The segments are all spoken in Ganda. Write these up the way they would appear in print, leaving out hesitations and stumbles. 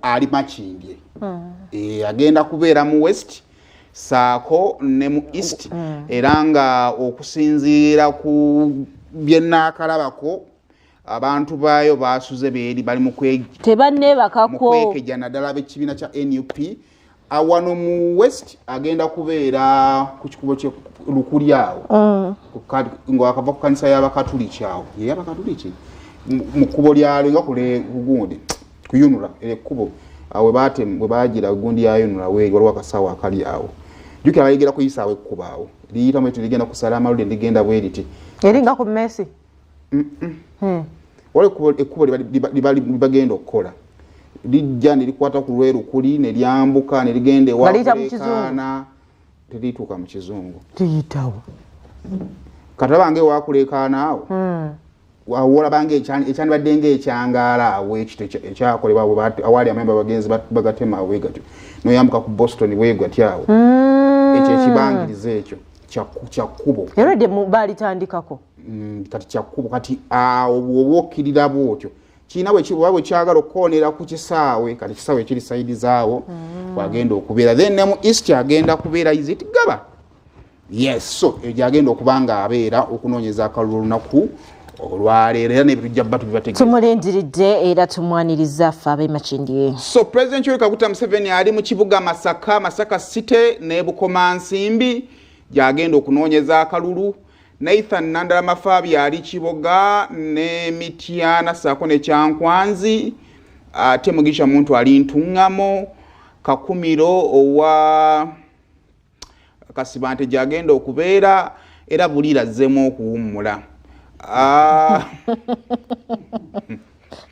ali Makindye agenda kubeera mu West saako ne mu East era nga okusinziira ku byennakalabako abantu baayo basuze beeri bali mu kwekeja naddala b'ekibiina kya NUP awano mu West agenda kubeera ku kikubo kye Lukulyawo ng'akava ku kanisa y'Abakatuliki awo y'Abakatuliki mu kkubo lyalo nga kule kugundi kuyunula ekkubo awe bwe bagira gundi yayunula we waliwo akasawo akali awo jukira bayigera kuyisaawo ekkubo awo liyita mwetu ligenda kusala amaludde ligenda bweriti eringa ku Messi wale ekkubo libagenda okukola lijja ne likwata ku Lwerukuli ne lyambuka ne ligenda ewakulekaana terituuka mu Kizungu tiyitawo katabange ewakulekaana awo wawola bange ekyandibadde ng'ekyangaala awo ekito ekyakolebwa awali amemba bagenzi bagatema awo gatyo noyambuka ku Boston wegatyo awo ekyo ekibangiriza ekyo kyakkubo era de baalitandikako kati kyakkubo kati awo bw'oba bwotyo kiina bwe kyagala okukoonera ku kisaawe kati kisaawe ekiri sayidi zaawo wagenda okubeera then ne mu East agenda kubeera Izit Gaba yes so egyo agenda okuba nga abeera okunoonyeza akalulu olunaku olwaleero era n'ebitujja batu bibategeeza tumulindiridde era tumwaniriza ffe ab'e Makindye. So President Yoweri Kaguta Museveni ali mu kibuga Masaka City ne Bukomansimbi gyagenda okunoonyeza akalulu. Nathan Nandala Mafabi ali Kiboga ne Mityana saako ne Kyankwanzi ate Mugisha Muntu ali Ntungamo Kakumiro owa Kasibante gyagenda okubeera era Bulira azzemu okuwummula.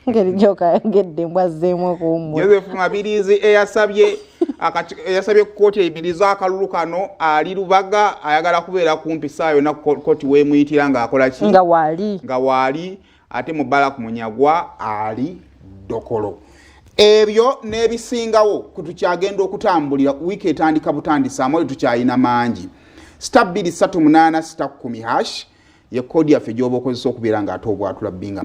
Ngeri joka ngedde mbwazzemu okuwummula. Joseph Mabirizi eyasabye kkooti eyimiriza akalulu kano ali Lubaga ayagala kubeera kumpi saayo na kkooti weemuyitira ng'akola ki nga waali ate Mubarak Munyagwa ali Dokolo. Ebyo n'ebisingawo kutukyagenda okutambulira wiiki etandika butandisa amwe tukyayina mangi. *238*10# ye kodi yaffe gy'oba okozesa okubeera ng'ate obwatula binga